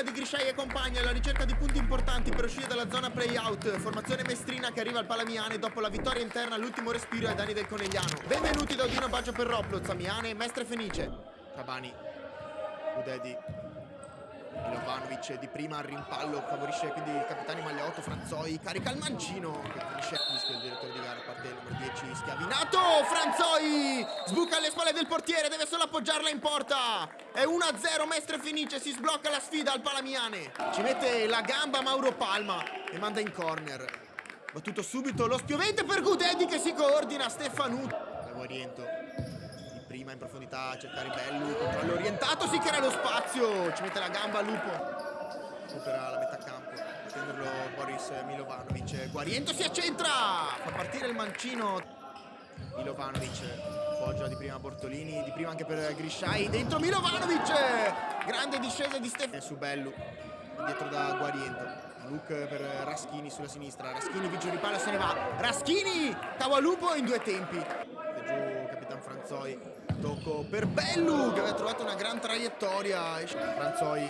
di Grisciai e compagni alla ricerca di punti importanti per uscire dalla zona play-out. Formazione mestrina che arriva al Palamiane dopo la vittoria interna all'ultimo respiro ai danni del Conegliano. Benvenuti da Odino Baggio per Roplotz, Amiane e Mestre Fenice. Cabani, Udedi, Milovanovic di prima al rimpallo, favorisce quindi i capitani maglia 8 Franzoi, carica il mancino che finisce il direttore di gara, parte il numero 10 Schiavinato, Franzoi sbuca alle spalle del portiere, deve solo appoggiarla in porta, è 1-0 Mestre Fenice, si sblocca la sfida al Palamiane, ci mette la gamba Mauro Palma e manda in corner, battuto subito lo spiovente per Gudedi che si coordina, Stefanuto, da Oriento. Prima in profondità a cercare Bellu, controllo orientato, si crea lo spazio, ci mette la gamba Lupo, supera la metà campo, prenderlo Boris Milovanovic, Guariento si accentra, fa partire il mancino, Milovanovic appoggia di prima Bortolini, di prima anche per Grisciai, dentro Milovanovic, grande discesa di Stefano su Bellu, dietro da Guariento. Look per Raschini sulla sinistra, Raschini vigile di palla, se ne va, Raschini, Tawalupo in due tempi, e giù Capitan Franzoi, tocco per Bellu che aveva trovato una gran traiettoria, Franzoi,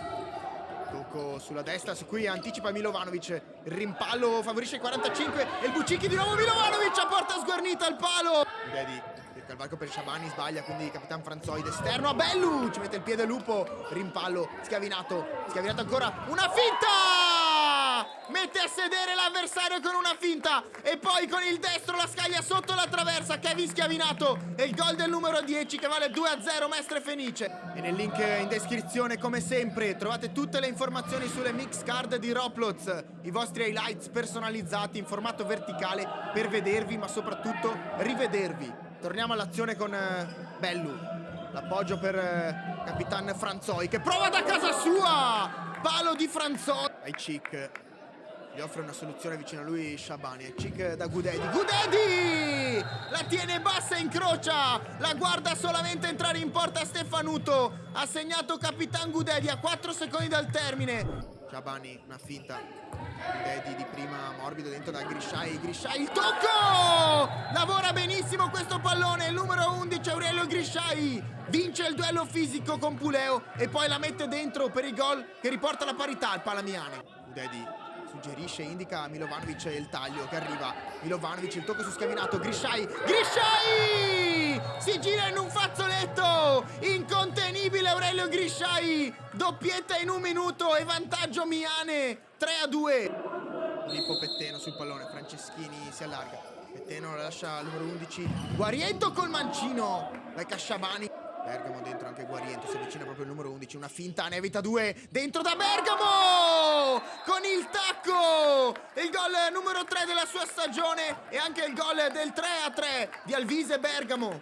tocco sulla destra su cui anticipa Milovanovic, il rimpallo favorisce il 45 e il Bucicchi di nuovo Milovanovic a porta sguarnita al palo, Dedi cerca il varco per Sciabani, sbaglia quindi Capitan Franzoi d'esterno a Bellu, ci mette il piede Lupo, rimpallo Schiavinato ancora, una finta, mette a sedere l'avversario con una finta e poi con il destro la scaglia sotto la traversa Kevin Schiavinato e il gol del numero 10 che vale 2-0 Mestre Fenice. E nel link in descrizione come sempre trovate tutte le informazioni sulle mix card di Roplotz, i vostri highlights personalizzati in formato verticale per vedervi ma soprattutto rivedervi. Torniamo all'azione con Bellu, l'appoggio per Capitan Franzoi che prova da casa sua, palo di Franzoi, Aicic gli offre una soluzione vicino a lui Sciabani, Aicic da Gudedi, la tiene bassa e incrocia, la guarda solamente entrare in porta Stefanuto, ha segnato Capitan Gudedi a 4 secondi dal termine, Sciabani una finta, Gudedi di prima morbido dentro da Grisciai, il tocco, lavora benissimo questo pallone, il numero 11 Aurelio Grisciai vince il duello fisico con Puleo e poi la mette dentro per il gol che riporta la parità al Palamiane. Gudedi suggerisce, indica a Milovanovic il taglio che arriva, Milovanovic il tocco su Schiavinato, Grisciai si gira in un fazzoletto, incontenibile Aurelio Grisciai, doppietta in un minuto e vantaggio Miane 3-2. Filippo Petteno sul pallone, Franceschini si allarga, Petteno la lascia al numero 11, Guariento col mancino, becca Sciabani, Bergamo dentro anche Guariento, si avvicina proprio il numero 11, una finta, ne evita due, dentro da Bergamo con il tacco, il gol numero 3 della sua stagione e anche il gol del 3-3 di Alvise Bergamo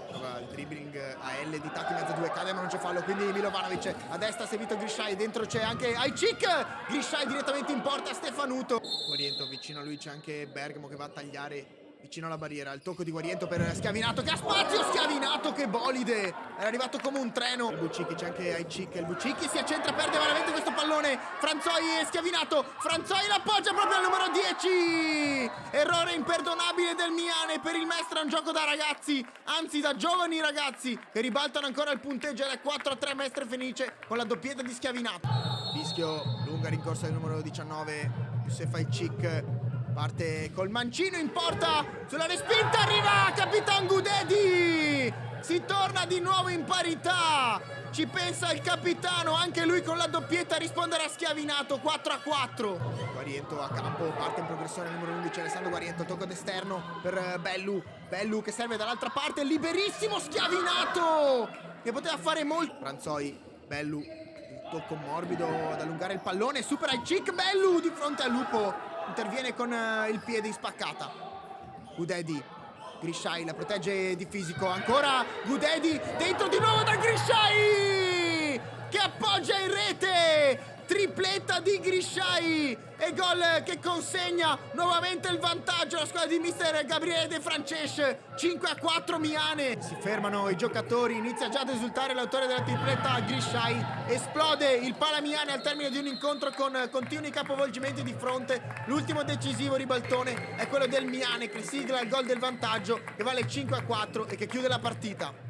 prova il dribbling a L di tacco in mezzo a due, cade ma non c'è fallo, quindi Milovanovic a destra ha servito Grisciai, dentro c'è anche Aicic, Grisciai direttamente in porta, Stefanuto, Guariento vicino a lui c'è anche Bergamo che va a tagliare vicino alla barriera, il tocco di Guariento per Schiavinato che ha spazio, Schiavinato che bolide, era arrivato come un treno, il Bucicchi c'è anche Aicic, il Bucicchi si accentra, perde veramente questo pallone, Franzoi e Schiavinato, Franzoi l'appoggia proprio al numero 10, errore imperdonabile del Miane, per il Mestre è un gioco da ragazzi, anzi da giovani ragazzi che ribaltano ancora il punteggio ed è 4-3 Mestre Fenice con la doppietta di Schiavinato. Fischio, lunga rincorsa del numero 19, Youssef Aicic parte col mancino in porta, sulla respinta arriva Capitan Gudedi, si torna di nuovo in parità, ci pensa il capitano, anche lui con la doppietta a rispondere a Schiavinato, 4-4. Guariento a campo, parte in progressione il numero 11 Alessandro Guariento, tocco d'esterno per Bellu che serve dall'altra parte, liberissimo Schiavinato che poteva fare molto, Franzoi, Bellu, il tocco morbido ad allungare il pallone, supera Aicic, Bellu di fronte a Lupo, interviene con il piede in spaccata, Gudedi, Grisciai la protegge di fisico, ancora Gudedi, dentro di nuovo da Grisciai che appoggia in rete, tripletta di Grisciai e gol che consegna nuovamente il vantaggio alla squadra di mister Gabriele De Frances, 5-4 Miane. Si fermano i giocatori, inizia già ad esultare l'autore della tripletta Grisciai, esplode il Palamiane al termine di un incontro con continui capovolgimenti di fronte, l'ultimo decisivo ribaltone è quello del Miane che sigla il gol del vantaggio che vale 5-4 e che chiude la partita.